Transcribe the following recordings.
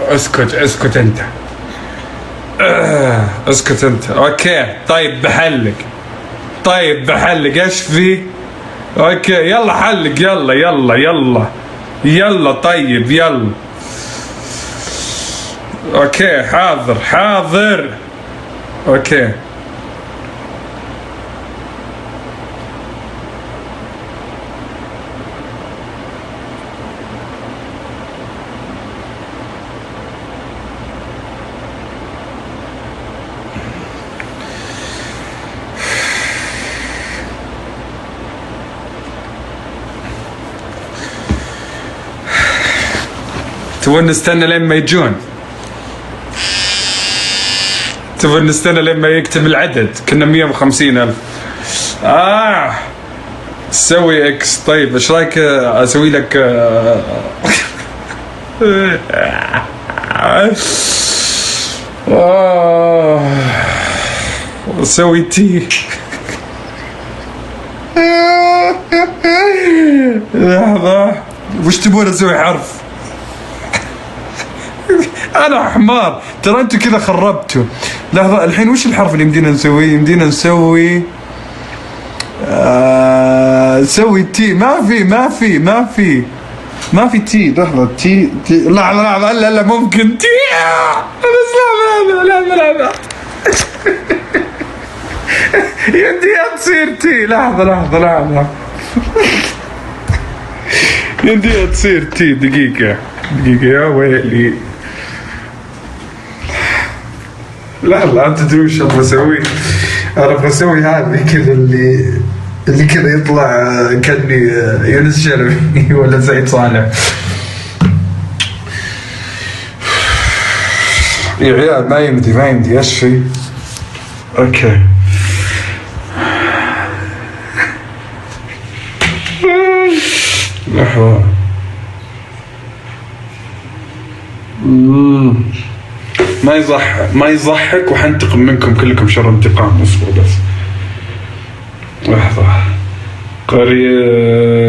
اسكت اسكت انت. اسكت انت. اوكي طيب بحلق. طيب بحلق ايش في؟ اوكي يلا حلق يلا يلا يلا يلا. طيب يلا. اوكي حاضر حاضر. اوكي تبون نستنى لين ما يجون؟ تبون نستنى لين ما يكتب العدد؟ كنا 150,000. سوي اكس. طيب ايش رايك اسوي لك سوي تي. لحظة وش تبون اسوي حرف؟ انا حمار ترى انتوا كذا خربتوا. لحظة الحين وش الحرف اللي يمدينا نسويه؟ يمدينا نسوي سوي تي. ما في تي. لحظة تي لحظة لا ممكن تي. بس لا يمديها تصير تي. لحظة يمديها تصير تي. دقيقة يا ويلي. لا انت تدري وش ابغى اسوي؟ انا ابغى اسوي هذه كذا اللي كذا يطلع كاني يونس شلبي ولا سعيد صالح. يا عيال ما يمدي ايش في؟ اوكي لحظة. ما يضحك وحنتقم منكم كلكم شر انتقام. اصبروا بس لحظة. قرية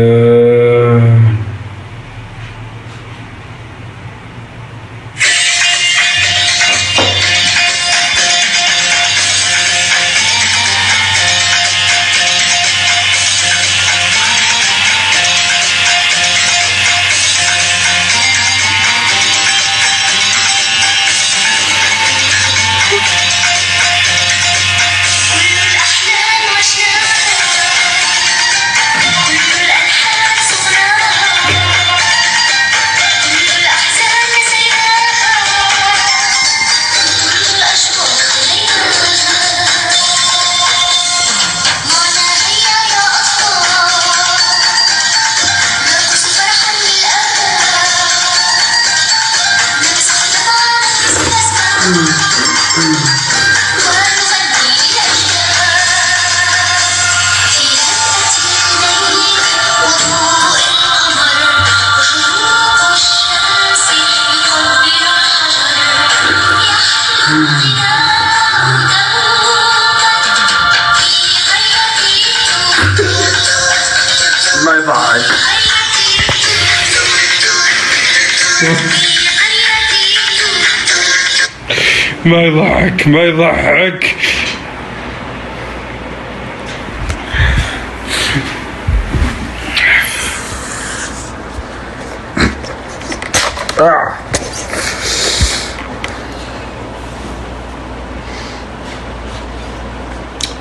ما يضحك. ما يضحك.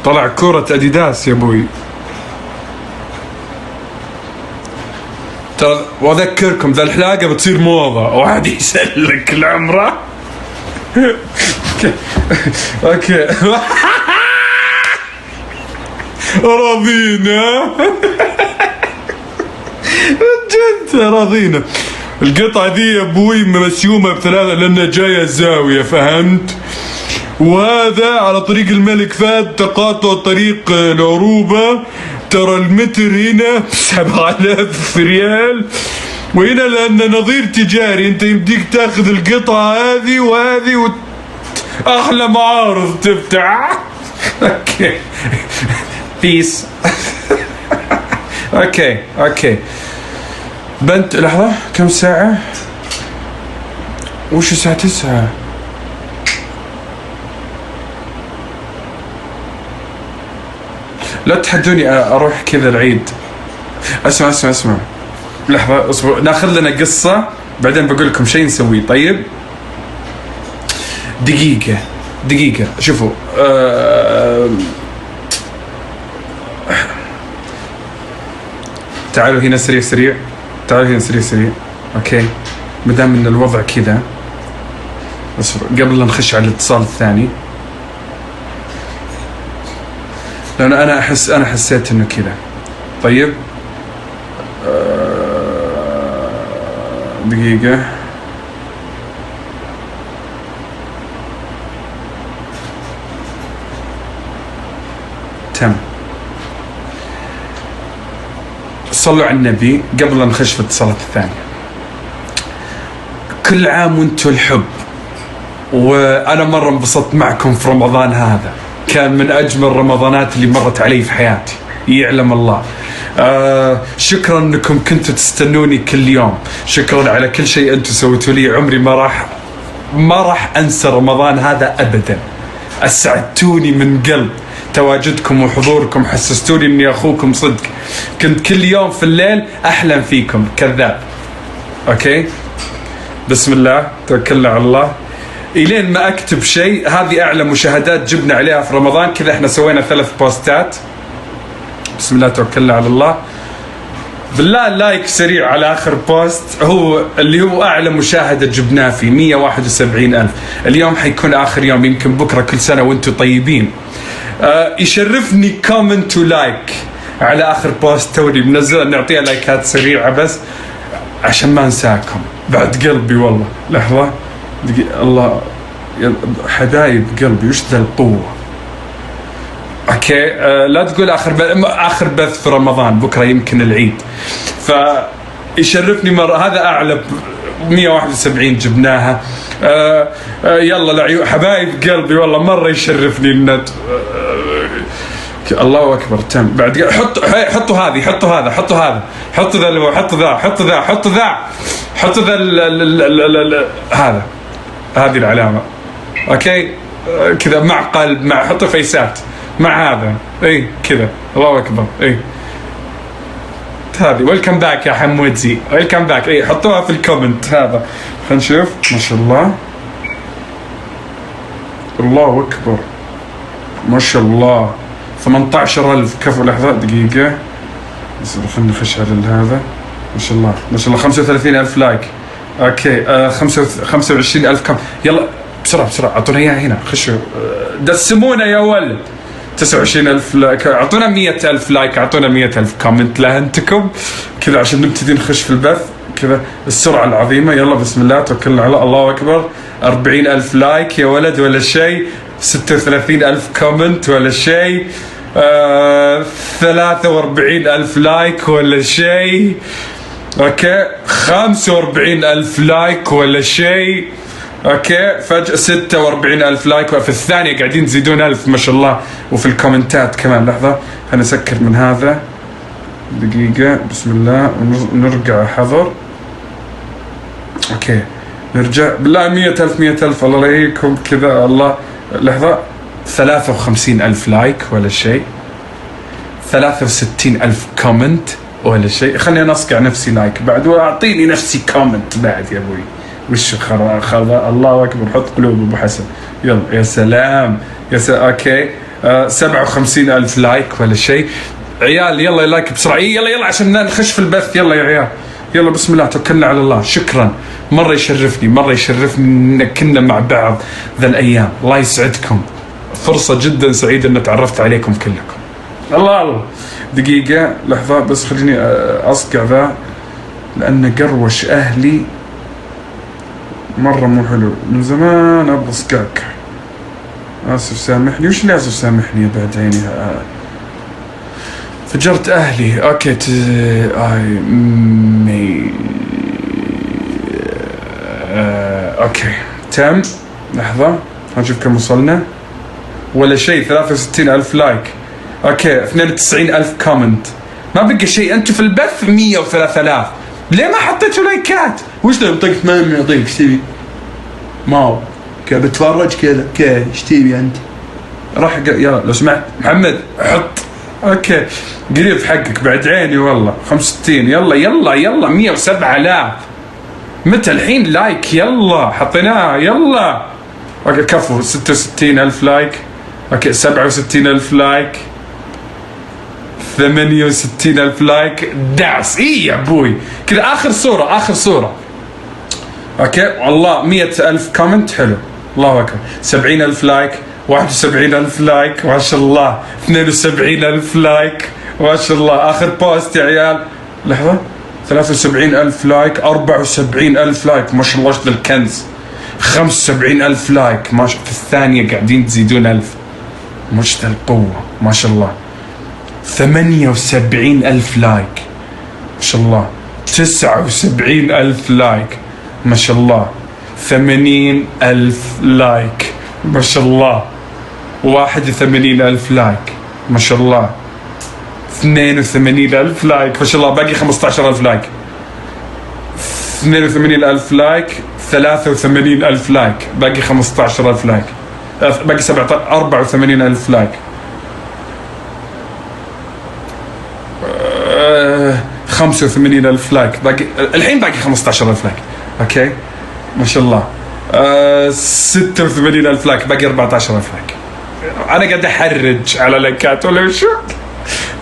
طلع كرة اديداس يا ابوي. ترى واذكركم ذا الحلاقة بتصير موضة واحد يسلك العمرة. اوكي راضينا. جنت راضينا. القطعة دي يا ابوي مرسيومة بثلاثة لانها جاية الزاوية فهمت. وهذا على طريق الملك فهد تقاطع طريق العروبة. ترى المتر هنا 7,000 ريال وهنا لأنه نظير تجاري انت يمديك تاخذ القطعة هذه وهذه أحلى معارض تفتح. اوكي بيس. اوكي بنت لحظة كم ساعة؟ وش الساعة 9؟ لا تحدوني اروح كذا العيد. اسمع لحظة اصبر، ناخذ لنا قصة بعدين بقول لكم شيء نسويه. طيب دقيقة شوفوا. تعالوا هنا سريع. اوكي، مدام ان الوضع كذا اصبر قبل لا نخش على الاتصال الثاني، لأن أنا حسيت إنه كذا. طيب دقيقة. تم. صلوا على النبي قبل لا نخش في الاتصالات الثانية. كل عام وانتم الحب، وأنا مرة انبسطت معكم في رمضان هذا، كان من أجمل رمضانات اللي مرت علي في حياتي، يعلم الله. شكرا أنكم كنتوا تستنوني كل يوم، شكرا على كل شيء أنتوا سويتوا لي. عمري ما راح أنسى رمضان هذا أبدا. أسعدتوني من قلب، تواجدكم وحضوركم حسستوني أني أخوكم صدق. كنت كل يوم في الليل أحلم فيكم. كذاب. أوكي، بسم الله توكلنا على الله. إلين ما أكتب شيء، هذه أعلى مشاهدات جبنا عليها في رمضان. كذا إحنا سوينا 3 بوستات. بسم الله توكلنا على الله. بالله لايك سريع على آخر بوست، هو اللي هو أعلى مشاهدة جبناه فيه 171,000. اليوم حيكون آخر يوم، يمكن بكرة. كل سنة وانتم طيبين. يشرفني كومنت ولايك على آخر بوست توني منزل، نعطيها لايكات سريعة بس عشان ما انساكم. بعد قلبي والله. لحظة الله، حبايب قلبي وش ذا القوة. اوكي، لا تقول اخر بث في رمضان، بكره يمكن العيد. فيشرفني مرة، هذا اعلى 171 جبناها. يلا حبايب قلبي والله مرة يشرفني النت. الله اكبر. تم. بعد حطوا هذه، حطوا هذا، حطوا هذا، حطوا ذا، حطوا ذا، حطوا ذا، حطوا ذا، حطوا ذا هذا، هذه العلامة. اوكي كذا مع قلب، مع حطوا فيسات مع هذا. اي كذا. الله اكبر. اي هذه ويلكم باك يا حمودزي، ويلكم باك. اي حطوها في الكومنت. هذا خلينا نشوف. ما شاء الله، الله اكبر، ما شاء الله. 18,000. كفو. لحظة دقيقة خلينا نخش على هذا. ما شاء الله ما شاء الله. 35,000 لايك. اوكي 25,000 كم. يلا بسرعة اعطونا اياها هنا. خشوا دسمونا يا ولد. 29,000 لايك. اعطونا 100,000 لايك، اعطونا 100,000 كومنت لهنتكم كذا عشان نبتدي نخش في البث كذا السرعة العظيمة. يلا بسم الله توكلنا على الله اكبر. 40,000 لايك يا ولد ولا شيء. 36,000 كومنت ولا شيء. 43,000 لايك ولا شيء. اوكي 45,000 لايك ولا شيء. اوكي فجأة 46,000 لايك، وفي الثانية قاعدين تزيدون 1000 ما شاء الله، وفي الكومنتات كمان. لحظة خلينا نسكر من هذا دقيقة. بسم الله ونرجع حضر. اوكي نرجع. بالله 100,000 الله يهيكم كذا. الله لحظة. 53,000 لايك ولا شيء. 63,000 كومنت ولا شيء. خليني أصقع نفسي لايك بعد، وأعطيني نفسي كومنت بعد يا أبوي. وش خذا. الله أكبر. حط قلوب أبو حسن. يلا يا سلام يا سلام. أوكي 57,000 لايك ولا شيء. عيال يلا لايك بسرعة. يلا عشان نخش في البث. يلا يا عيال يلا بسم الله توكلنا على الله. شكرا مرة يشرفني إن كنا مع بعض ذا الأيام. الله يسعدكم. فرصة جدا سعيدة أن تعرفت عليكم كلكم. الله دقيقة لحظة بس خليني أصقع ذا، لأن قروش أهلي مرة مو حلو. من زمان أبغى أصقعك. آسف سامحني. وش اللي آسف سامحني يا بعد عيني. فجرت أهلي. أوكي أوكي تم. لحظة هنشوف كم وصلنا ولا شيء. 63,000 لايك. اوكي 92,000 كومنت. ما بقى شيء. انتم في البث 103,000. ليه ما حطيتوا لايكات؟ وش ذا طقت ما يعطيك سيبي. ماو بتفرج كذا ايش تبي انت؟ راح يلا لو سمحت محمد حط اوكي قريب حقك بعد عيني والله 65 يلا 107,000 متى الحين لايك يلا حطيناها يلا اوكي كفو 66,000 لايك اوكي 67,000 لايك 68,000 لايك دعس يا ابوي كذا اخر صورة اوكي والله 100,000 كومنت حلو الله اكبر 70,000 لايك 71,000 لايك ما شاء الله 72,000 لايك ما شاء الله اخر بوست يا عيال لحظة 73,000 لايك 74,000 لايك ما شاء الله ايش ذا الكنز 75,000 لايك ما شاء في الثانية قاعدين تزيدون 1000 مش ذا القوة ما شاء الله 78,000 لايك ما شاء الله 79,000 لايك ما شاء الله 80,000 لايك ما شاء الله 81,000 لايك ما شاء الله 82,000 لايك ما شاء الله باقي 15,000 لايك 82,000 لايك 83,000 لايك باقي 15,000 لايك باقي 84,000 لايك 85,000 لايك باقي الحين باقي 15,000 لايك اوكي ما شاء الله 86,000 لايك باقي 14,000 لايك انا قاعد احرج على لايكات ولا شو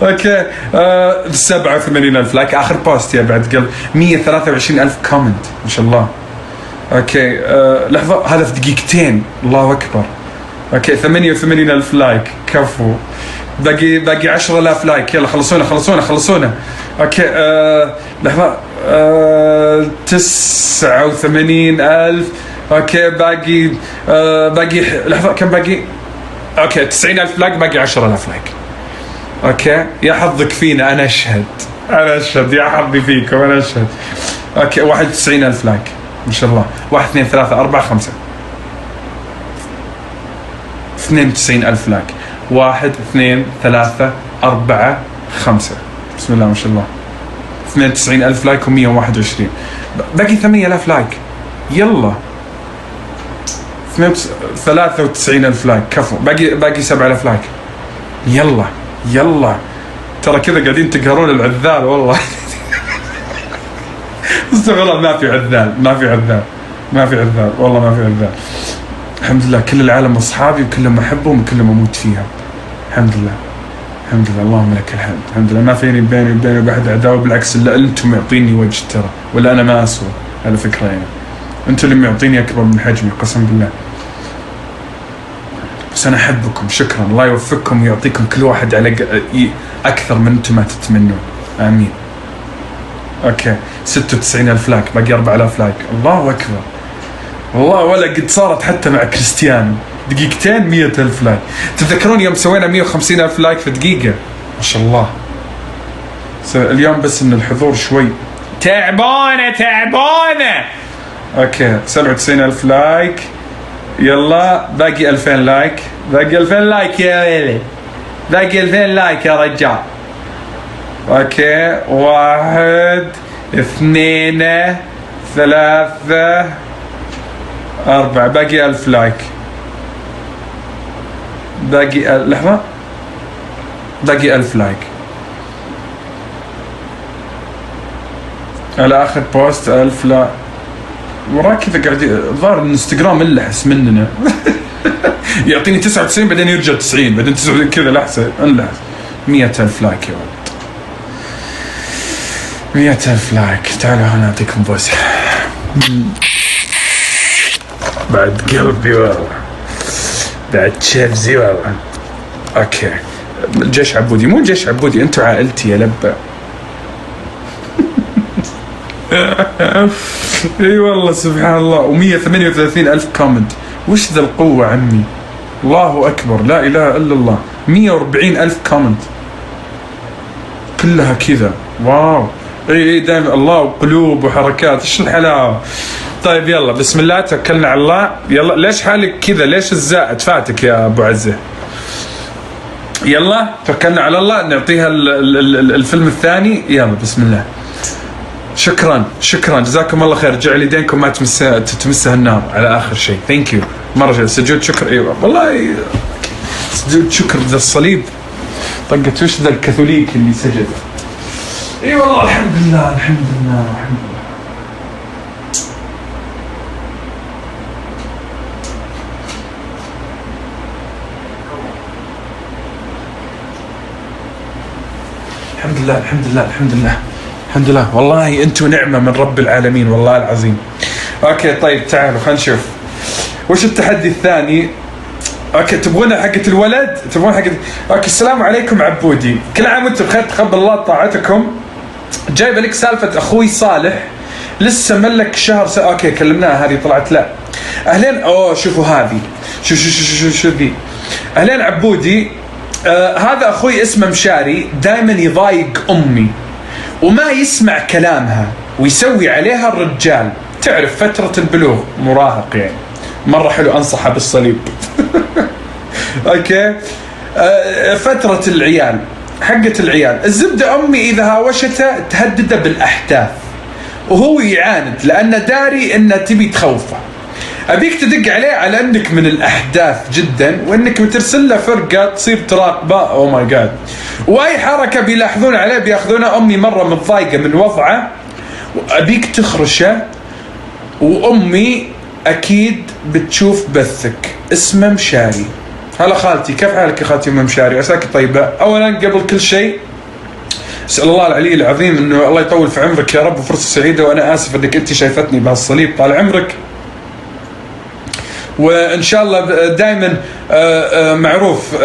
اوكي 87,000 لايك اخر بوست يا بعد قلب 123,000 كومنت ما شاء الله اوكي لحظه هذا في دقيقتين الله اكبر اوكي 88,000 لايك كفو باقي 10,000 لايك يلا خلصونا اوكي لحظه 89,000 اوكي باقي لحظه كم باقي اوكي 90,000 لايك باقي 10,000 لايك اوكي يا حظك فينا انا اشهد يا حظي فيكم انا اشهد اوكي 91,000 لايك ما شاء الله 1 2 3 4 5 92,000 لايك 1 2 3 4 5 بسم الله ما شاء الله 92,000 لايك و121 باقي 8,000 لايك يلا 93,000 لايك كفو باقي 7,000 لايك يلا ترى كذا قاعدين تقهرون العذال والله استغفر ما في عذال والله ما في عذال الحمد لله كل العالم اصحابي وكلهم احبهم وكلهم اموت فيهم الحمد لله اللهم لك الحمد لله ما فيني بيني وبين عداوه بالعكس الا انتم معطيني وجه ترى ولا انا ما اسوى على فكره يعني انتم اللي معطيني اكبر من حجمي قسم بالله بس انا احبكم شكرا الله يوفقكم ويعطيكم كل واحد على اكثر من انتم ما تتمنون امين اوكي 96,000 لايك باقي 4,000 لايك الله اكبر والله ولا قد صارت حتى مع كريستيانو دقيقتين 100,000 لايك تتذكرون يوم سوينا 150,000 لايك في دقيقة ما شاء الله اليوم بس ان الحضور شوي تعبانة اوكي 97,000 لايك يلا باقي 2,000 لايك يا ويلي باقي 2,000 لايك يا رجال اوكي 1 2 3 4 باقي 1,000 لايك لحظة باقي 1,000 لايك على آخر بوست 1,000 لا وراه كذا قاعد الظاهر الانستغرام اللحس مننا يعطيني 99 بعدين يرجع 90 بعدين 99 كذا لحسة انلحس 100,000 لايك يا ولد 100,000 لايك تعالوا هنا أعطيكم بوسة بعد قلبي والله بعد شفزي والله اوكي الجيش عبودي مو الجيش عبودي انتوا عائلتي يا لبا اي والله سبحان الله و138,000 كومنت وش ذا القوة عمي الله اكبر لا اله الا الله 140,000 كومنت كلها كذا واو اي دائما الله وقلوب وحركات ايش الحلاوة طيب يلا بسم الله توكلنا على الله يلا ليش حالك كذا ليش الزائد فاتك يا ابو عزة يلا توكلنا على الله نعطيها الفيلم الثاني يلا بسم الله شكرا جزاكم الله خير. جعل يدينكم ما تتمسها النار على اخر شيء. ثانك يو مره. سجود شكر. ايوه والله سجود شكر ذا الصليب. طقت وش ذا الكاثوليك اللي سجد. اي والله الحمد لله الحمد لله الحمد لله. الحمد لله الحمد لله الحمد لله الحمد لله. والله انتم نعمة من رب العالمين والله العظيم. اوكي طيب تعالوا خلينا نشوف وش التحدي الثاني. اوكي تبغون حقة الولد؟ تبغون حقة. اوكي السلام عليكم عبودي، كل عام وانتم بخير، تقبل الله طاعتكم. جايب لك سالفة اخوي صالح لسه ملك شهر اوكي كلمناها هذه طلعت لا. اهلين. شوفوا هذه شو ذي. اهلين عبودي. هذا اخوي اسمه مشاري، دائما يضايق امي وما يسمع كلامها ويسوي عليها الرجال. تعرف فترة البلوغ، مراهق يعني، مرة حلو انصحه بالصليب. اوكي فترة العيال حقة العيال. الزبدة امي اذا هاوشته تهدده بالاحداث وهو يعاند لانه داري انه تبي تخوفه. ابيك تدق عليه على انك من الاحداث جدا وانك بترسل له فرقه تصير تراقبه. او ماي جاد. واي حركه بيلاحظون عليه بياخذونها. امي مره متضايقه من وضعه وابيك تخرشه. وامي اكيد بتشوف بثك. اسمه مشاري. هلا خالتي، كيف حالك يا خالتي ام مشاري؟ عساك طيبه. اولا قبل كل شيء اسال الله العلي العظيم انه الله يطول في عمرك يا رب وفرصه سعيده. وانا اسف انك انت شايفتني بهالصليب، طال عمرك. وان شاء الله دائما معروف.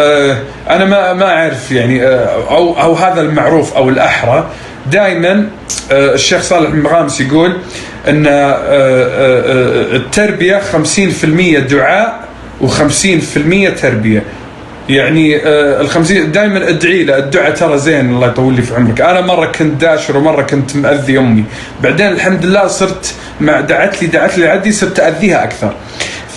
انا ما اعرف يعني او هذا المعروف او الاحرى. دائما الشيخ صالح المغامس يقول ان التربيه 50% دعاء و50% تربيه. يعني ال50 دائما ادعي له. الدعاء ترى زين الله يطول لي في عمرك. انا مره كنت داشر ومره كنت مأذي امي، بعدين الحمد لله صرت مع دعت لي عدي صرت اذيها اكثر.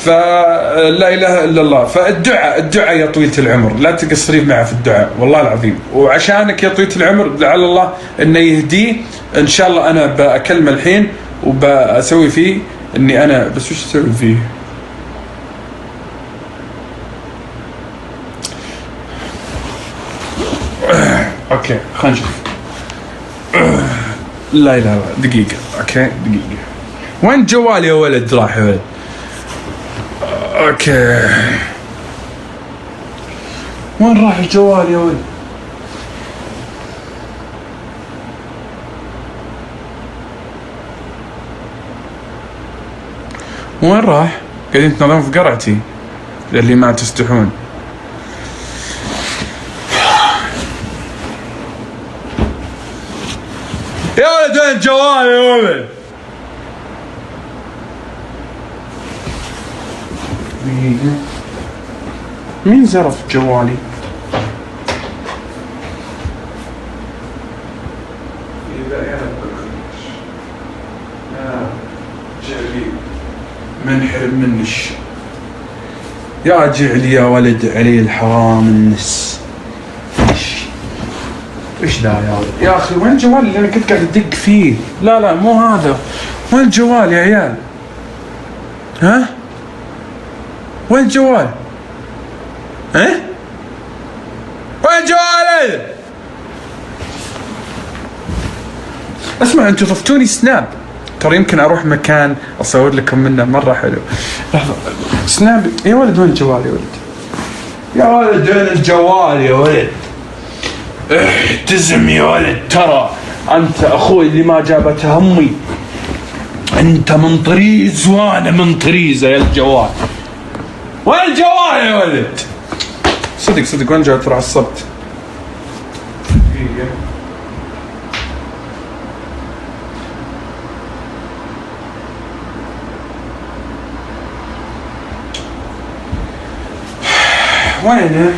فلا اله الا الله. فالدعاء يا طويلة العمر، لا تقصرين معه في الدعاء والله العظيم. وعشانك يا طويلة العمر لعل الله انه يهديه ان شاء الله. انا بكلمه الحين وبسوي فيه اني انا بس وش اسوي فيه. اوكي خلينا نشوف. لا اله الا دقيقة. اوكي دقيقة. وين جوالي يا ولد؟ راح يا ولد. اوكي وين راح الجوال يا ولد؟ وين راح؟ قاعدين تنظرون في قرعتي اللي ما تستحون. يا ولد وين الجوال يا ولد؟ مين زرف جوالي؟ جعلي منحرم منش. يا جعلي يا ولد علي الحرام النس. ايش ذا يا ولد؟ يا اخي وين الجوال اللي انا كنت قاعد ادق فيه؟ لا مو هذا. وين الجوال يا عيال؟ ها؟ وين الجوال؟ ها؟ وين الجوال؟ اسمع انتوا ضفتوني سناب، ترى يمكن اروح مكان اصور لكم منه مره حلو. لحظه سناب يا ولد. وين الجوال يا ولد؟ يا ولد وين الجوال يا ولد؟ احتزم يا ولد، ترى انت اخوي اللي ما جابته همي. انت من طريز وانا من طريزه. يا الجوال وين الجوال يا ولد؟ صدق وين جاء؟ ترى عصبت. وينه؟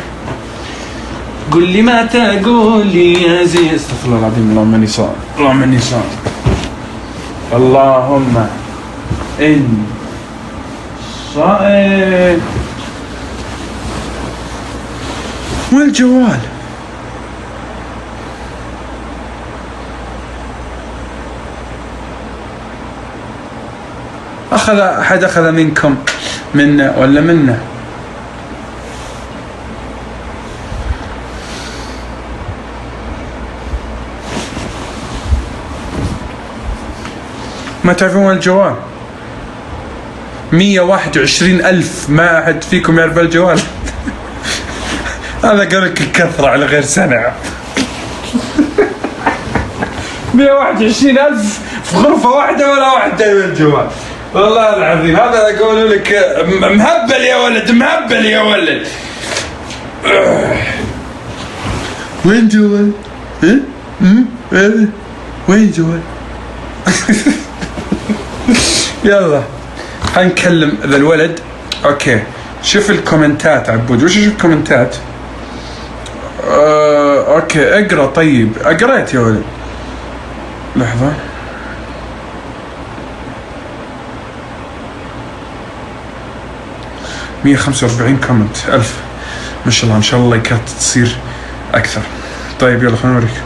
قل لي ما تقول لي يا زين. استغفر الله العظيم. اللهم اني صائم. اللهم اني صائم. اللهم اني صائم. وين الجوال؟ أحد أخذ منكم منا ولا منا؟ ما تعرفون الجوال؟ 121,000 ما أحد فيكم يعرف الجوال. هذا قال لك الكثرة على غير سنة. 121,000 في غرفة واحدة ولا واحد يعرف الجوال. والله العظيم هذا أقول لك مهبل يا ولد، مهبل يا ولد. وين جوال؟ وين جوال؟ يلا هنكلم ذا الولد. اوكي شوف الكومنتات عبود، وش الكومنتات؟ اوكي اقرا. طيب قريت يا ولد، لحظة. « 145 كومنت، 1000 ما شاء الله. ان شاء الله لايكات تصير اكثر. طيب يلا خلينا نوريك.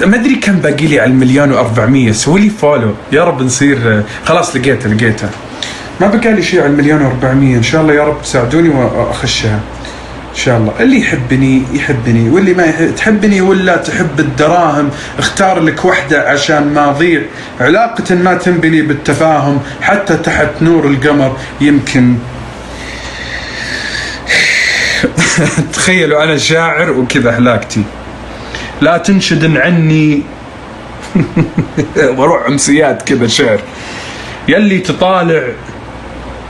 ما ادري كم باقي لي على 1,400,000. سوي لي فولو يا رب نصير. خلاص لقيته. ما بقى لي شيء على 1,400,000. ان شاء الله يا رب تساعدوني واخشها ان شاء الله. اللي يحبني واللي ما تحبني ولا تحب الدراهم، اختار لك وحده عشان ما اضيع. علاقة ما تنبني بالتفاهم حتى تحت نور القمر يمكن. تخيلوا انا شاعر وكذا هلاكتي. لا تنشدن عني. واروح امسيات كذا شعر. يلي تطالع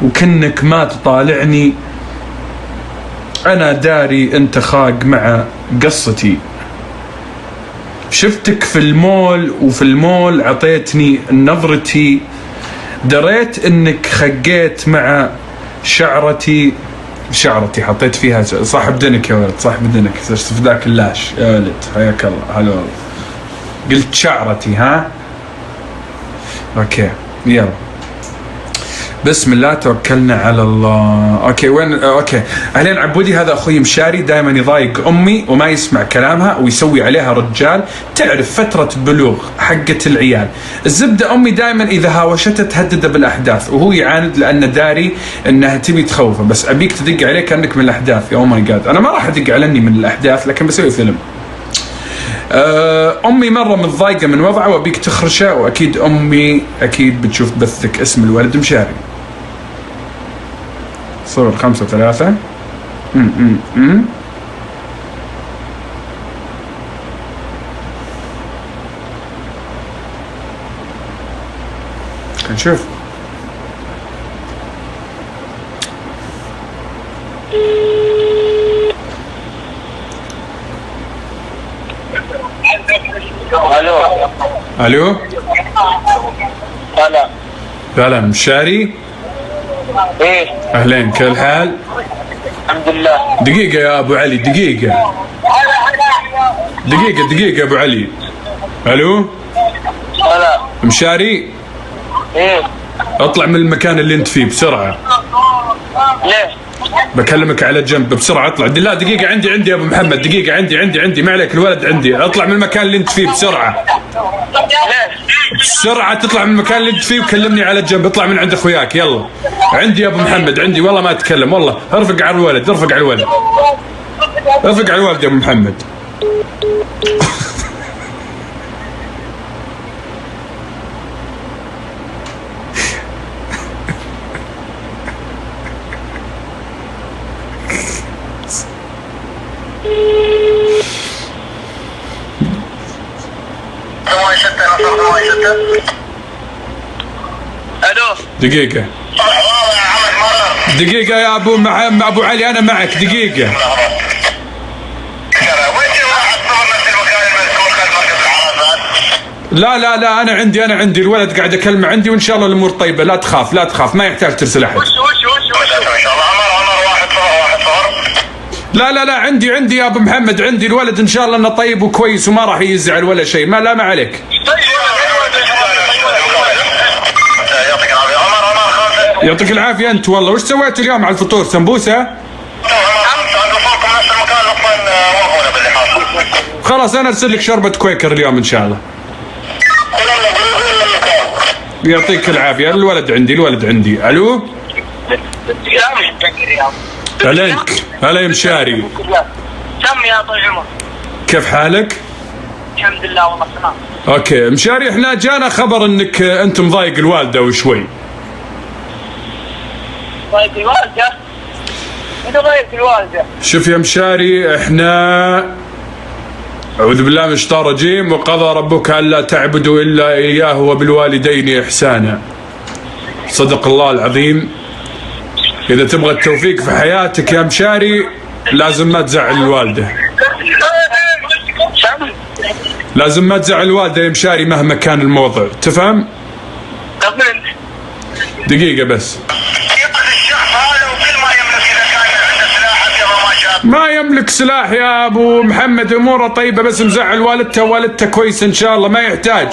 وكنك ما تطالعني، انا داري انت خاق مع قصتي. شفتك في المول وفي المول عطيتني نظرتي، دريت انك خقيت مع شعرتي حطيت فيها صاحب دنك يا ولد، صاحب دنك في ذاك اللاش يا ولد. حياك الله. هلا والله. قلت شعرتي ها. اوكي يلا بسم الله توكلنا على الله. اوكي وين؟ اوكي اهلين عبودي. هذا اخوي مشاري دائما يضايق امي وما يسمع كلامها ويسوي عليها رجال. تعرف فترة بلوغ حقة العيال. الزبدة امي دائما اذا هاوشتها تهدد بالاحداث، وهو يعاند لانه داري انها تبي تخوفه، بس ابيك تدق عليه كانك من الاحداث. يا ماي جاد انا ما راح ادق علني من الاحداث، لكن بسوي فيلم. امي مره متضايقه من وضعه وابيك تخرشه، واكيد امي اكيد بتشوف بثك. اسم الولد مشاري. صور 5/3. نشوف. الو هلا مشاري. ايه اهلين كيف الحال؟ الحمد لله. دقيقة يا ابو علي، دقيقة يا ابو علي. الو هلا مشاري. ايه اطلع من المكان اللي انت فيه بسرعة. ليه؟ بكلمك على جنب بسرعة اطلع. لا دقيقة عندي يا ابو محمد. دقيقة عندي ما عليك الولد عندي. اطلع من المكان اللي انت فيه بسرعة. بسرعة تطلع من المكان اللي انت فيه وكلمني على جنب. اطلع من عند اخوياك يلا. عندي يا ابو محمد عندي. والله ما اتكلم والله. ارفق على الولد يا ابو محمد. الو دقيقة يا ابو علي انا معك. دقيقة لا انا عندي الولد قاعد اكلمه عندي، وان شاء الله الامور طيبة. لا تخاف ما يحتاج ترسل احد. وش ان شاء الله. عمر 1 0. لا عندي يا ابو محمد. عندي الولد ان شاء الله انه طيب وكويس وما راح يزعل ولا شيء. ما عليك. يعطيك العافية انت. والله وش سويتوا اليوم على الفطور؟ سمبوسة؟ خلاص انا ارسل لك شوربة كويكر اليوم ان شاء الله. يعطيك العافيه. الولد عندي. الو هلينك. هلا يا مشاري، سم يا طويل العمر، كيف حالك؟ الحمد لله والله تمام. اوكي مشاري، احنا جانا خبر انك انت مضايق الوالده وشوي. ضايق الوالده؟ انت ضايق الوالده؟ شوف يا مشاري، احنا أعوذ بالله من الشيطان الرجيم، وقضى ربك ألا تعبدوا إلا إياه وبالوالدين إحسانا. صدق الله العظيم. إذا تبغى التوفيق في حياتك يا مشاري لازم ما تزعل الوالدة. لازم ما تزعل الوالدة يا مشاري مهما كان الموضوع، تفهم؟ دقيقة بس. ما يملك سلاح يا ابو محمد، اموره طيبه، بس مزعل والدته كويسه ان شاء الله، ما يحتاج.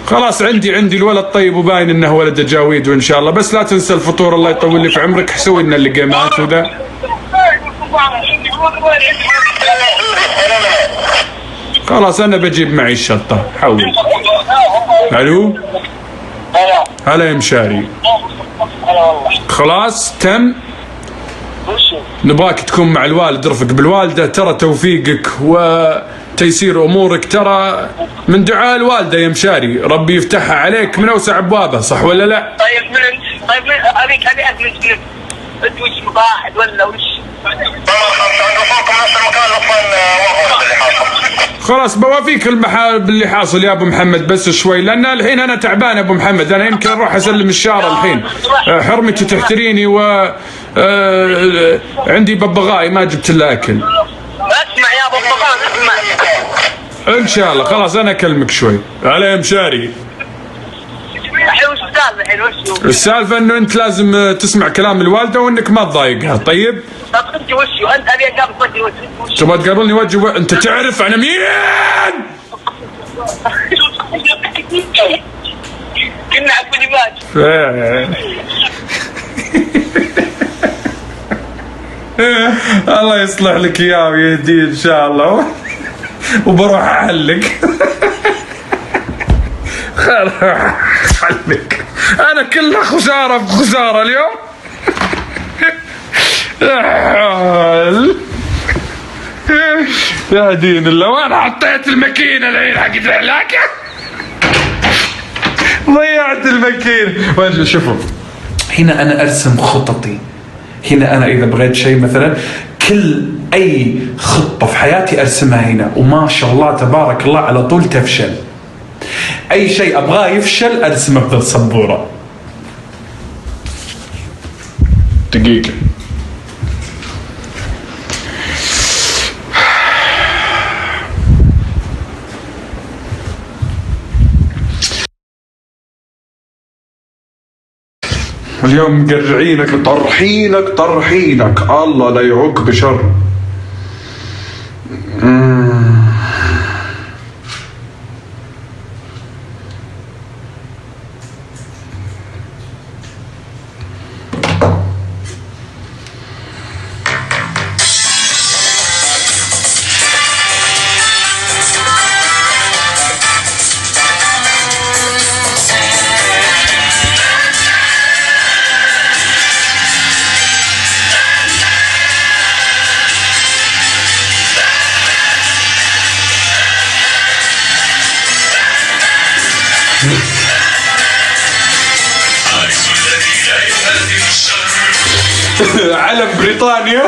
خلاص عندي الولد طيب وباين انه ولد جاويد، وان شاء الله بس لا تنسى الفطور، الله يطول لي في عمرك، سوي لنا اللقيمات وذا. خلاص انا بجيب معي الشطه، حول. الو هلا يا مشاري. خلاص تم. نبغاك تكون مع الوالد، رفق بالوالده، ترى توفيقك وتيسير امورك ترى من دعاء الوالده يا مشاري، ربي يفتحها عليك من اوسع ابوابه، صح ولا لا؟ طيب من ابيك افلت انت وش مقاعد ولا وش؟ خلاص بوافيك باللي حاصل يا ابو محمد، بس شوي لان الحين انا تعبان ابو محمد، انا يمكن اروح اسلم الشارع الحين، حرمتي تحتريني و عندي ببغاي ما جبت له اكل. اسمع يا ببغاء اسمع. ان شاء الله خلاص انا اكلمك شوي. هلا يا مشاري. الحين وش السالفه الحين وش؟ السالفه انه انت لازم تسمع كلام الوالده وانك ما تضايقها، طيب؟ طب انت وش؟ انت ابي اقابل وجهي وجهي. تبغى تقابلني وجه انت تعرف انا مين؟ كنا عبد الماجد. الله يصلح لك اياه ويهديه ان شاء الله، وبروح احلك. احلك انا كلها خساره بخساره اليوم. يا دين الله، وانا حطيت الماكينه الحين حقت العلاقه، ضيعت الماكينه. شوفوا هنا انا ارسم خططي، هنا انا اذا بغيت شيء مثلا اي خطه في حياتي ارسمها هنا، وما شاء الله تبارك الله على طول تفشل. اي شيء ابغاه يفشل ارسمه بذا السبوره. دقيقه. اليوم مقرعينك طرحينك الله لا يعوق بشر. علم بريطانيا.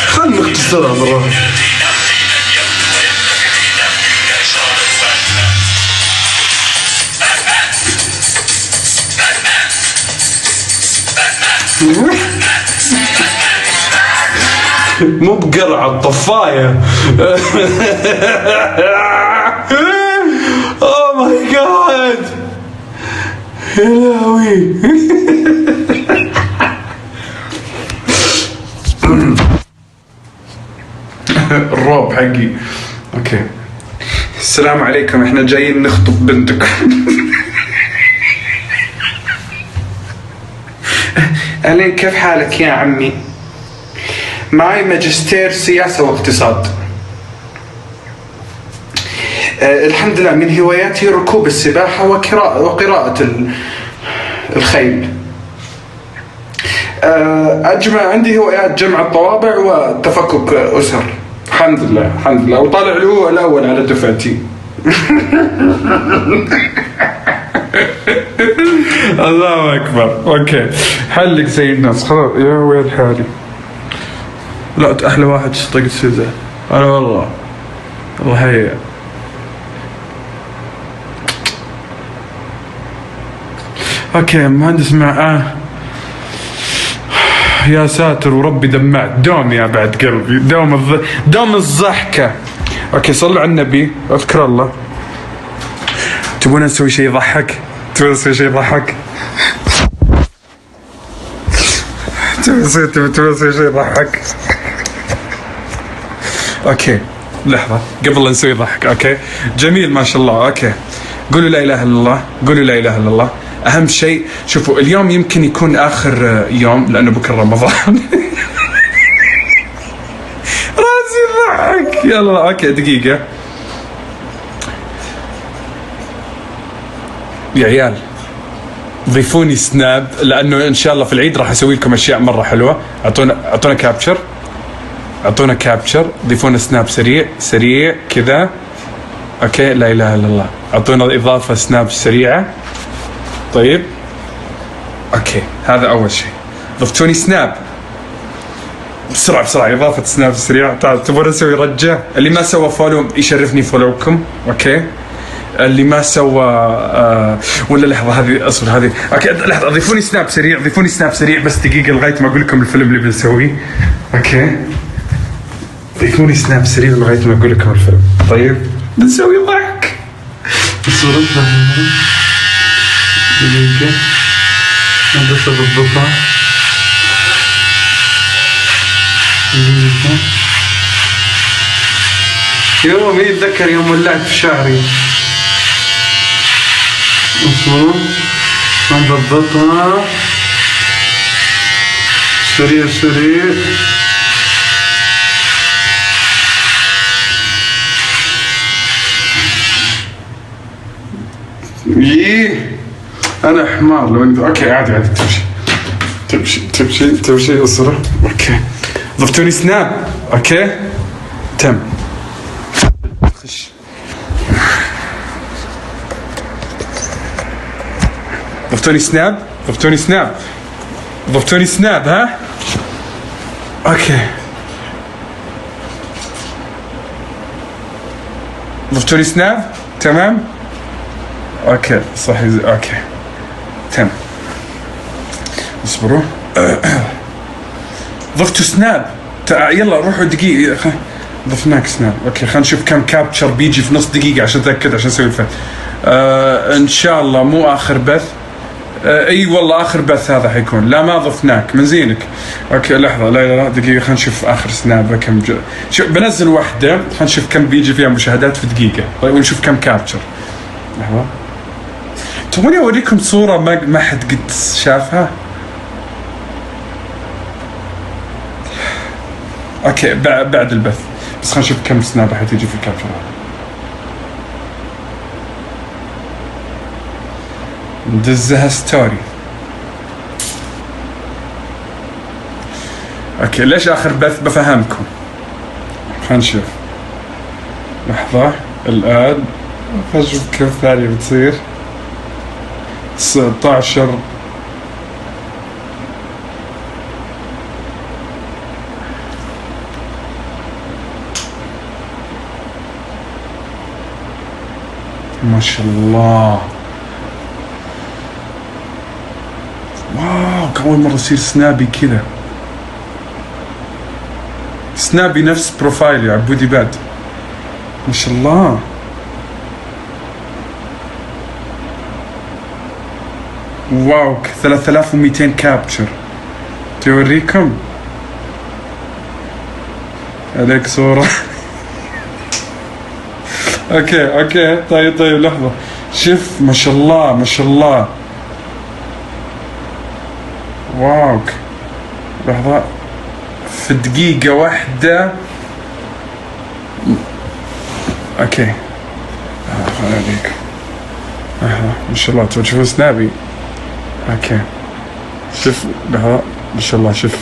خلنا نختصرها مرة. مو بقرعة الطفاية. اوه ماي جاد يا لهوي. الروب حقي. اوكي السلام عليكم، احنا جايين نخطب بنتكم. اهلين، كيف حالك يا عمي؟ معي ماجستير سياسة واقتصاد. الحمد لله، من هواياتي ركوب السباحة وقراءة الخيل. عندي هوايات جمع الطوابع وتفكك أسر. الحمد لله الحمد لله، وطالع له الأول على دفعتي. الله أكبر. أوكي حلك زي الناس خلاص. يا ويل حالي. لا أحلى واحد طقت سيزة أنا والله. الله هي. اوكي مهندس مع يا ساتر وربي دمعت. دوم يا بعد قلبي، دوم الضحكة. اوكي صلوا على النبي، اذكر الله. تبون نسوي شيء يضحك؟ تبون نسوي شيء يضحك؟ تبون نسوي شيء يضحك؟ اوكي لحظة قبل لا نسوي ضحك. اوكي جميل ما شاء الله. اوكي قولوا لا اله الا الله، قولوا لا اله الا الله. اهم شيء شوفوا، اليوم يمكن يكون اخر يوم لانه بكره رمضان. راسي ضحك. يلا اوكي دقيقة يا عيال، ضيفوني سناب لانه ان شاء الله في العيد راح اسوي لكم اشياء مرة حلوة. اعطونا كابتشر، اعطونا كابتشر، ضيفونا سناب سريع كذا. اوكي لا اله الا الله. اعطونا اضافة سناب سريعة. طيب اوكي هذا اول شيء. ضفتوني سناب بسرعة اضافة سناب سريعة. تبون اسوي رجة؟ اللي ما سوى فولو يشرفني فولوكم. اوكي اللي ما سوى ولا لحظة هذه اصبر هذه. اوكي لحظة، ضيفوني سناب سريع بس دقيقة لغاية ما اقول لكم الفيلم اللي بنسويه. اوكي ضيفوني سناب سريع لغاية ما اقول لكم الفيلم. طيب بنسوي ضحك. دقيقة بس أضبطها. دقيقة يوم يتذكر يوم ولعت في شعري. اصبروا نضبطها سريع. أنا حمار لو أوكي عادي تمشي أسرة. أوكي ضفتوني سناب. أوكي تم. خش ضفتوني سناب ها. أوكي ضفتوني سناب تمام. أوكي صح. أوكي تم. اصبروا. ضفتوا سناب. يلا روحوا دقيقة. ضفناك سناب. اوكي خلينا نشوف كم كابتشر بيجي في نص دقيقة عشان اتأكد عشان اسوي الفت. ان شاء الله مو اخر بث. اي والله اخر بث هذا حيكون. لا ما ضفناك من زينك. اوكي لحظة لا دقيقة خلينا نشوف اخر سناب كم شوف بنزل واحدة خلينا نشوف كم بيجي فيها مشاهدات في دقيقة. طيب ونشوف كم كابتشر. لحظة تبوني اوريكم صورة ما حد قد شافها. اوكي بعد البث بس خلينا نشوف كم سناب حتيجي في الكابتشر هذا. ندزها ستوري. اوكي ليش اخر بث بفهمكم. خلينا نشوف لحظة الان. خلينا نشوف كم ثانية بتصير. 19 ما شاء الله. واو أول مرة يصير سنابي كذا. سنابي نفس بروفايلي عبودي باد. ما شاء الله. واو 3200 كابتشر. توريكم عليك صورة. اوكي طيب لحظة. شوف ما شاء الله ما شاء الله. واو. لحظة، في دقيقة واحدة. اوكي عليك. ما شاء الله تشوفون سنابي. اوكي شوف لحظة ما شاء الله. شوف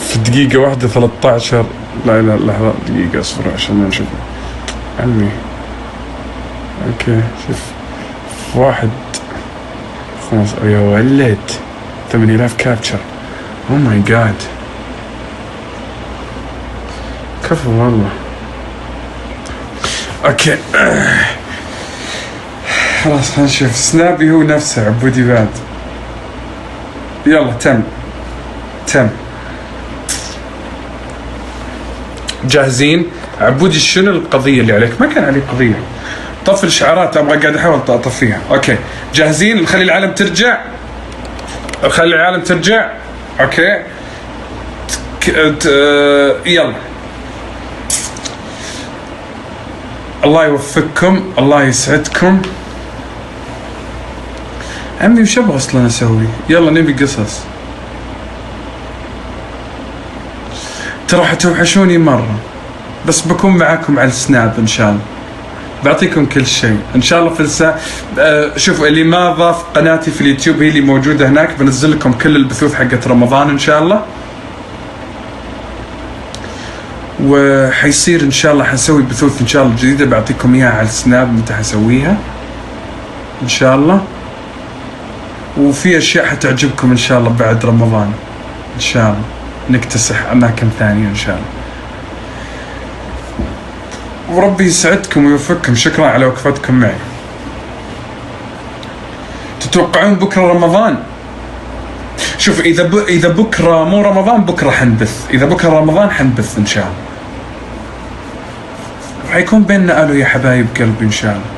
في دقيقة واحدة 13. لا لحظة دقيقة اصبر عشان ما نشوف عمي. اوكي شوف 1 5 يا ولد 8000 كابتشر. او ماي جاد كفو والله. اوكي خلاص خلينا نشوف. سنابي هو نفسه عبودي بعد. يلا تم. جاهزين؟ عبودي شنو القضية اللي عليك؟ ما كان علي قضية. طفي الشعارات، ابغى قاعد احاول اطفيها. اوكي جاهزين؟ نخلي العالم ترجع. اوكي يلا. الله يوفقكم، الله يسعدكم. عمي وش ابغى اصلا اسوي؟ يلا نبي قصص. ترى حتوحشوني مرة، بس بكون معاكم على السناب ان شاء الله. بعطيكم كل شيء ان شاء الله في شوفوا اللي ما ضاف قناتي في اليوتيوب هي اللي موجودة هناك، بنزل لكم كل البثوث حقت رمضان ان شاء الله. وحيصير ان شاء الله حنسوي بثوث ان شاء الله جديدة، بعطيكم اياها على السناب متى حسويها ان شاء الله. وفي اشياء حتعجبكم ان شاء الله بعد رمضان ان شاء الله. نكتسح اماكن ثانية ان شاء الله. وربي يسعدكم ويوفقكم. شكرا على وقفتكم معي. تتوقعون بكرة رمضان؟ شوف إذا بكرة مو رمضان، بكرة حنبث. إذا بكرة رمضان حنبث إن شاء الله. وحيكون بيننا ألو يا حبايب قلبي إن شاء الله.